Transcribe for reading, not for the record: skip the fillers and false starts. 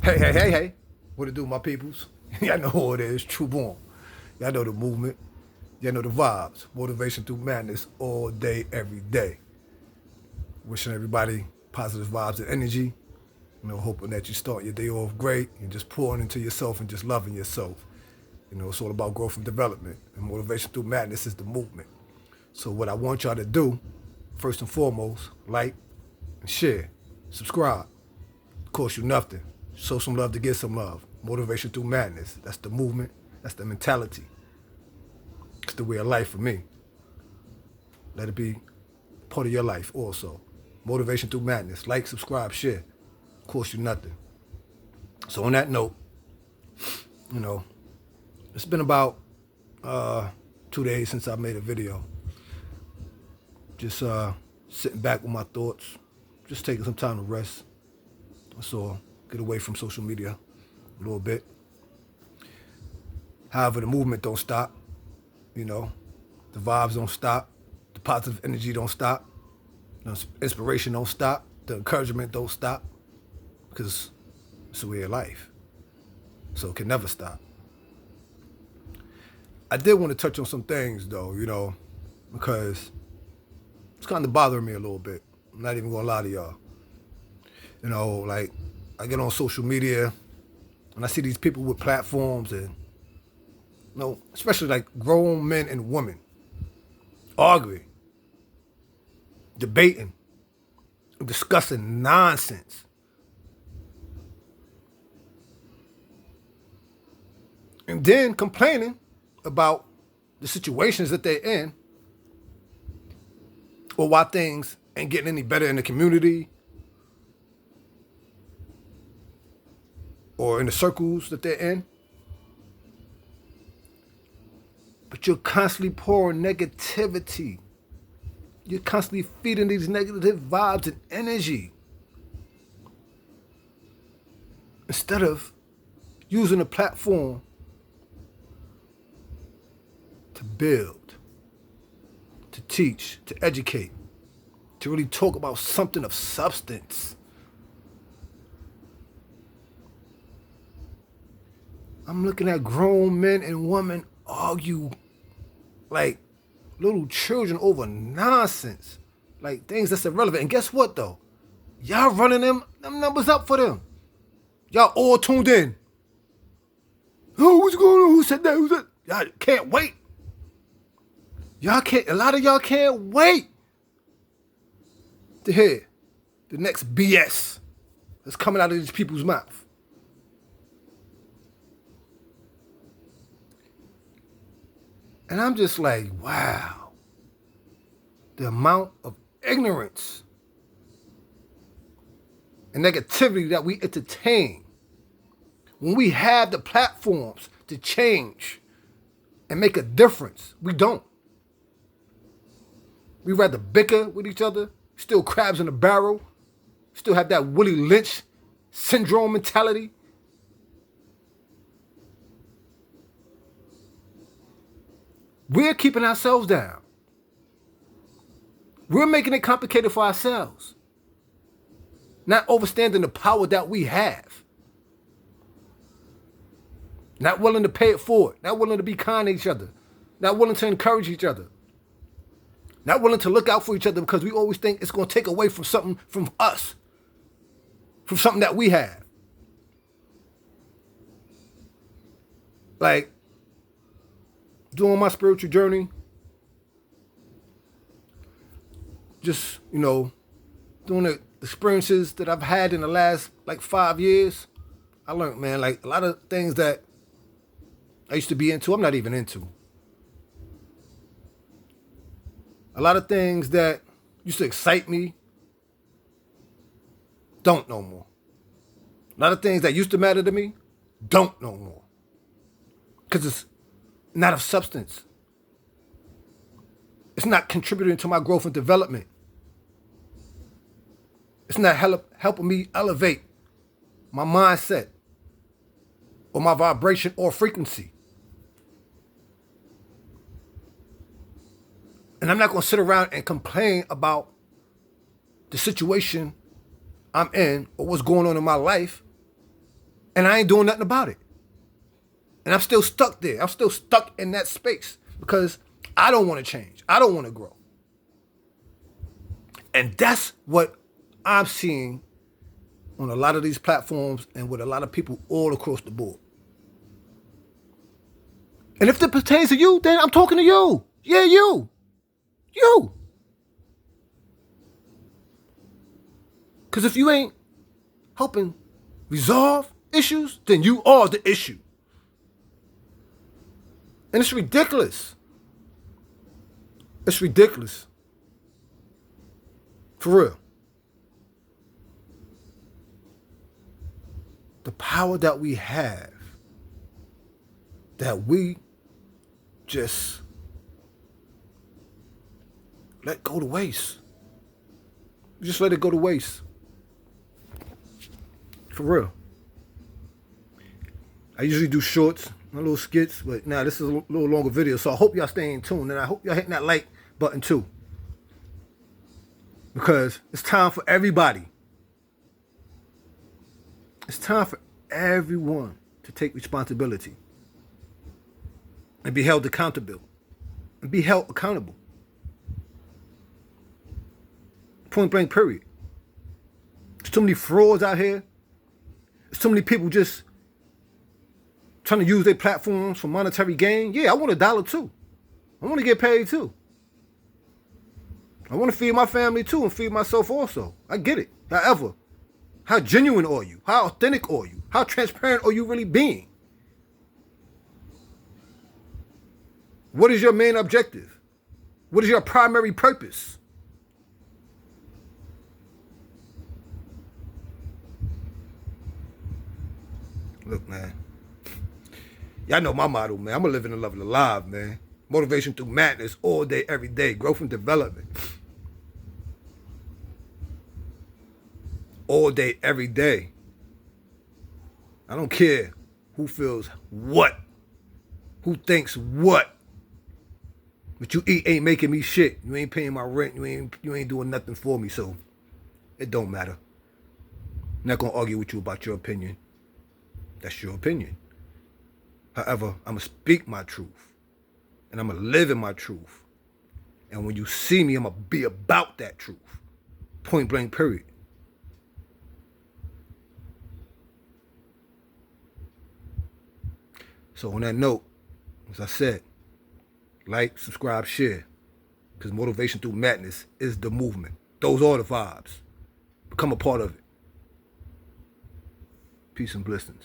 Hey, hey, hey, hey. What it do, my peoples? Y'all know who it is, True Born. Y'all know the movement. Y'all know the vibes. Motivation through madness all day, every day. Wishing everybody positive vibes and energy. Hoping that you start your day off great and just pouring into yourself and just loving yourself. It's all about growth and development. And motivation through madness is the movement. So what I want y'all to do, first and foremost, like and share. Subscribe. Cost you nothing. Show some love to get some love. Motivation through madness. That's the movement. That's the mentality. It's the way of life for me. Let it be part of your life also. Motivation through madness. Like, subscribe, share. Cost you nothing. So on that note, it's been about 2 days since I made a video. Just sitting back with my thoughts. Just taking some time to rest. That's all. Get away from social media a little bit. However, the movement don't stop. The vibes don't stop. The positive energy don't stop. The inspiration don't stop. The encouragement don't stop. Because it's the way of life. So it can never stop. I did want to touch on some things though, because it's kind of bothering me a little bit. I'm not even going to lie to y'all. Like I get on social media and I see these people with platforms and, especially like grown men and women arguing, debating, discussing nonsense. And then complaining about the situations that they're in or why things ain't getting any better in the community or in the circles that they're in. But you're constantly pouring negativity. You're constantly feeding these negative vibes and energy. Instead of using a platform to build, to teach, to educate, to really talk about something of substance. I'm looking at grown men and women argue like little children over nonsense, like things that's irrelevant. And guess what though? Y'all running them numbers up for them. Y'all all tuned in. Oh, what's going on? Who said that? Who said? Y'all can't wait. A lot of y'all can't wait to hear the next BS that's coming out of these people's mouth. And I'm just like, wow, the amount of ignorance and negativity that we entertain when we have the platforms to change and make a difference. We don't. We rather bicker with each other, still crabs in a barrel, still have that Willie Lynch syndrome mentality. We're keeping ourselves down. We're making it complicated for ourselves. Not understanding the power that we have. Not willing to pay it forward. Not willing to be kind to each other. Not willing to encourage each other. Not willing to look out for each other because we always think it's going to take away from something from us. From something that we have. Like, doing my spiritual journey, just, doing the experiences that I've had in the last, 5 years, I learned, man, a lot of things that I used to be into, I'm not even into. A lot of things that used to excite me, don't no more. A lot of things that used to matter to me, don't no more. Because it's not of substance. It's not contributing to my growth and development. It's not helping me elevate my mindset or my vibration or frequency. And I'm not going to sit around and complain about the situation I'm in or what's going on in my life And I ain't doing nothing about it. And I'm still stuck there. I'm still stuck in that space because I don't want to change. I don't want to grow. And that's what I'm seeing on a lot of these platforms and with a lot of people all across the board. And if it pertains to you, then I'm talking to you. Yeah, you. You. Because if you ain't helping resolve issues, then you are the issue. And it's ridiculous. It's ridiculous. For real. The power that we have, that we just let go to waste. Just let it go to waste. For real. I usually do shorts, my little skits, but now this is a little longer video, so I hope y'all staying tuned, and I hope y'all hitting that like button too. Because it's time for everybody. It's time for everyone to take responsibility and be held accountable. And be held accountable. Point blank, period. There's too many frauds out here. There's too many people just trying to use their platforms for monetary gain. Yeah, I want $1 too. I want to get paid too. I want to feed my family too and feed myself also. I get it. However, how genuine are you? How authentic are you? How transparent are you really being? What is your main objective? What is your primary purpose? Look, man. Y'all know my motto, man. I'm a living and loving alive, man. Motivation through madness all day, every day. Growth and development. All day, every day. I don't care who feels what. Who thinks what. What you eat ain't making me shit. You ain't paying my rent. You ain't doing nothing for me, so it don't matter. I'm not gonna argue with you about your opinion. That's your opinion. However, I'm going to speak my truth. And I'm going to live in my truth. And when you see me, I'm going to be about that truth. Point blank, period. So on that note, as I said, like, subscribe, share. Because Motivation Through Madness is the movement. Those are the vibes. Become a part of it. Peace and blessings.